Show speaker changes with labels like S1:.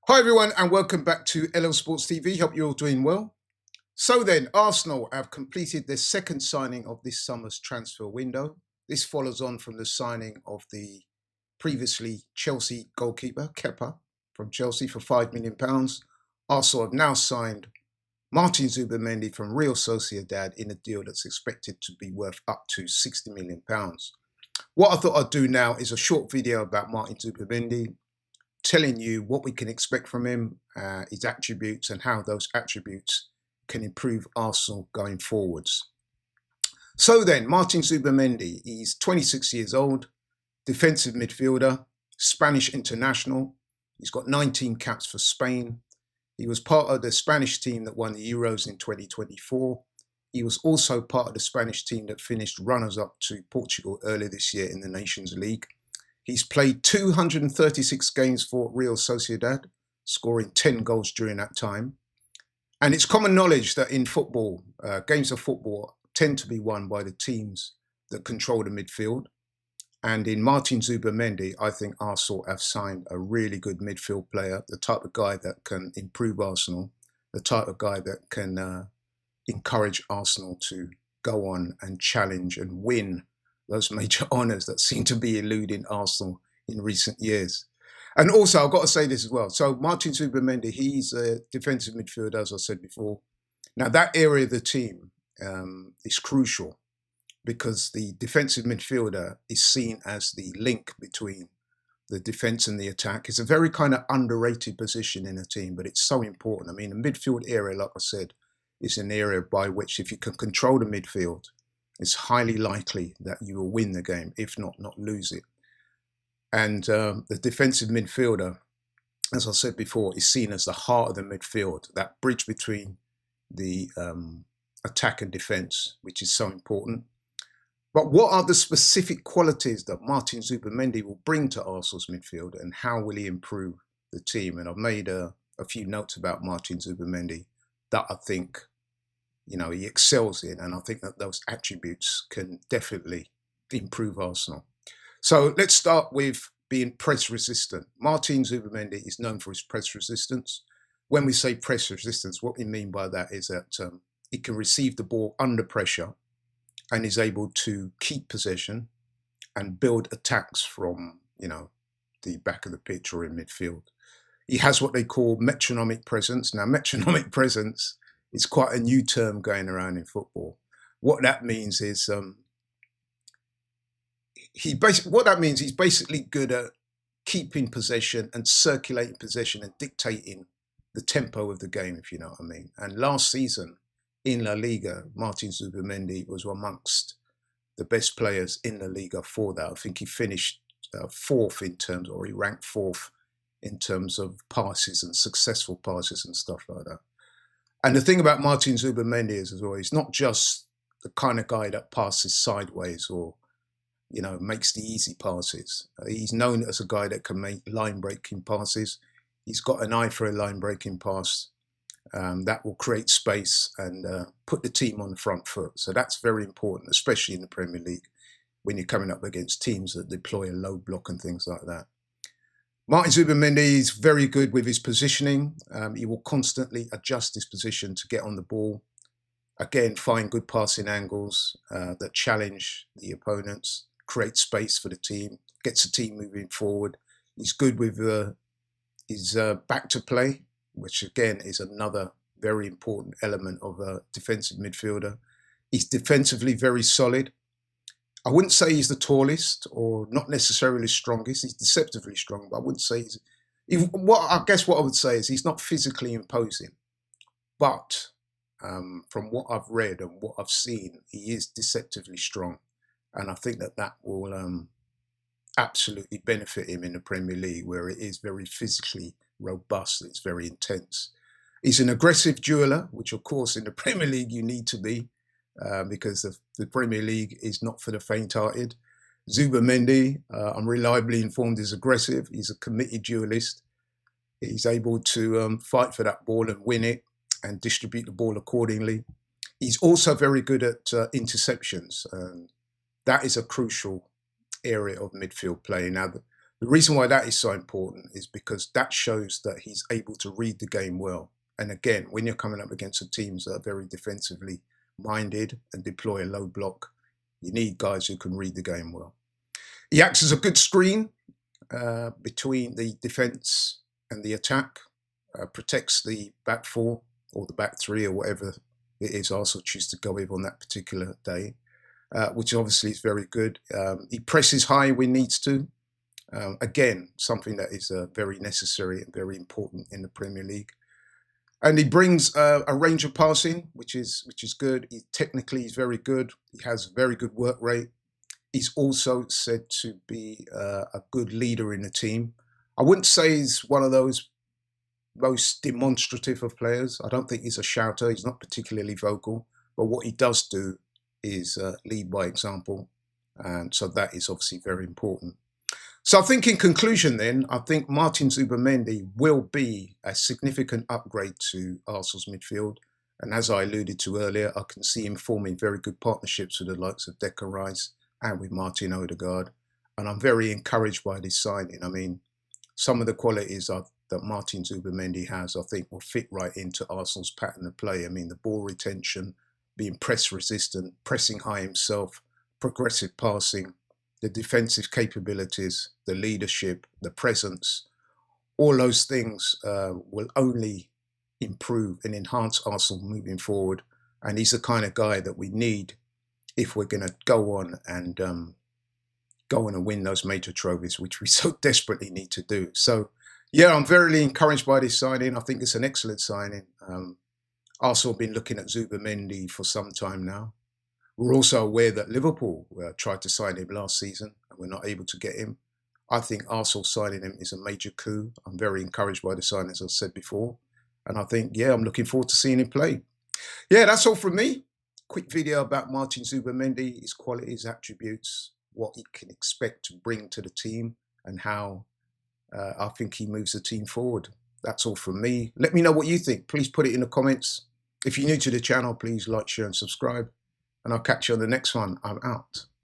S1: Hi everyone and welcome back to LL Sports TV. Hope you're all doing well. So then, Arsenal have completed their second signing of this summer's transfer window. This follows on from the signing of the previously Chelsea goalkeeper, Kepa, from Chelsea for £5 million. Arsenal have now signed Martin Zubimendi from Real Sociedad in a deal that's expected to be worth up to £60 million. What I thought I'd do now is a short video about Martin Zubimendi, telling you what we can expect from him, his attributes, and how those attributes can improve Arsenal going forwards. So then, Martin Zubimendi, he's 26 years old, defensive midfielder, Spanish international. He's got 19 caps for Spain. He was part of the Spanish team that won the Euros in 2024. He was also part of the Spanish team that finished runners-up to Portugal earlier this year in the Nations League. He's played 236 games for Real Sociedad, scoring 10 goals during that time. And it's common knowledge that in football, games of football tend to be won by the teams that control the midfield. And in Martin Zubimendi, I think Arsenal have signed a really good midfield player, the type of guy that can improve Arsenal, the type of guy that can encourage Arsenal to go on and challenge and win those major honours that seem to be eluding Arsenal in recent years. And also, I've got to say this as well. So Martin Zubimendi, he's a defensive midfielder, as I said before. Now, that area of the team is crucial because the defensive midfielder is seen as the link between the defence and the attack. It's a very kind of underrated position in a team, but it's so important. I mean, the midfield area, like I said, is an area by which if you can control the midfield, it's highly likely that you will win the game, if not lose it. And the defensive midfielder, as I said before, is seen as the heart of the midfield, that bridge between the attack and defence, which is so important. But what are the specific qualities that Martin Zubimendi will bring to Arsenal's midfield, and how will he improve the team? And I've made a few notes about Martin Zubimendi that I think he excels in, and I think that those attributes can definitely improve Arsenal. So let's start with being press resistant. Martin Zubimendi is known for his press resistance. When we say press resistance, what we mean by that is that he can receive the ball under pressure and is able to keep possession and build attacks from, the back of the pitch or in midfield. He has what they call metronomic presence. Now, metronomic presence is quite a new term going around in football. What that means is he's basically good at keeping possession and circulating possession and dictating the tempo of the game, if you know what I mean. And last season in La Liga, Martin Zubimendi was amongst the best players in La Liga for that. I think he finished fourth in terms, or he ranked fourth in terms of passes and successful passes and stuff like that. And the thing about Martin Zubimendi is as well, he's not just the kind of guy that passes sideways or, makes the easy passes. He's known as a guy that can make line-breaking passes. He's got an eye for a line-breaking pass that will create space and put the team on the front foot. So that's very important, especially in the Premier League, when you're coming up against teams that deploy a low block and things like that. Martin Zubimendi is very good with his positioning. He will constantly adjust his position to get on the ball. Again, find good passing angles that challenge the opponents, create space for the team, gets the team moving forward. He's good with his back to play, which again is another very important element of a defensive midfielder. He's defensively very solid. I wouldn't say he's the tallest or not necessarily strongest. He's deceptively strong, but I wouldn't say what I would say is he's not physically imposing. But from what I've read and what I've seen, he is deceptively strong. And I think that will absolutely benefit him in the Premier League, where it is very physically robust. It's very intense. He's an aggressive dueler, which of course in the Premier League you need to be. Because the Premier League is not for the faint-hearted. Zubimendi, I'm reliably informed, is aggressive. He's a committed duelist. He's able to fight for that ball and win it and distribute the ball accordingly. He's also very good at interceptions. That is a crucial area of midfield play. Now, The reason why that is so important is because that shows that he's able to read the game well. And again, when you're coming up against teams that are very defensively minded and deploy a low block, you need guys who can read the game well. He acts as a good screen between the defence and the attack, protects the back four or the back three or whatever it is Arsenal choose to go with on that particular day, which obviously is very good. He presses high when needs to. Again, something that is very necessary and very important in the Premier League. And he brings a range of passing, which is good. Technically, he's very good. He has a very good work rate. He's also said to be a good leader in the team. I wouldn't say he's one of those most demonstrative of players. I don't think he's a shouter. He's not particularly vocal. But what he does do is lead by example. And so that is obviously very important. So I think in conclusion then, I think Martin Zubimendi will be a significant upgrade to Arsenal's midfield. And as I alluded to earlier, I can see him forming very good partnerships with the likes of Declan Rice and with Martin Odegaard. And I'm very encouraged by this signing. I mean, some of the qualities that Martin Zubimendi has, I think, will fit right into Arsenal's pattern of play. I mean, the ball retention, being press resistant, pressing high himself, progressive passing, the defensive capabilities, the leadership, the presence, all those things will only improve and enhance Arsenal moving forward. And he's the kind of guy that we need if we're going to go on and win those major trophies, which we so desperately need to do. So, yeah, I'm very encouraged by this signing. I think it's an excellent signing. Arsenal have been looking at Zubimendi for some time now. We're also aware that Liverpool tried to sign him last season and we're not able to get him. I think Arsenal signing him is a major coup. I'm very encouraged by the sign, as I said before. And I think, yeah, I'm looking forward to seeing him play. Yeah, that's all from me. Quick video about Martin Zubimendi, his qualities, attributes, what he can expect to bring to the team and how I think he moves the team forward. That's all from me. Let me know what you think. Please put it in the comments. If you're new to the channel, please like, share and subscribe. And I'll catch you on the next one. I'm out.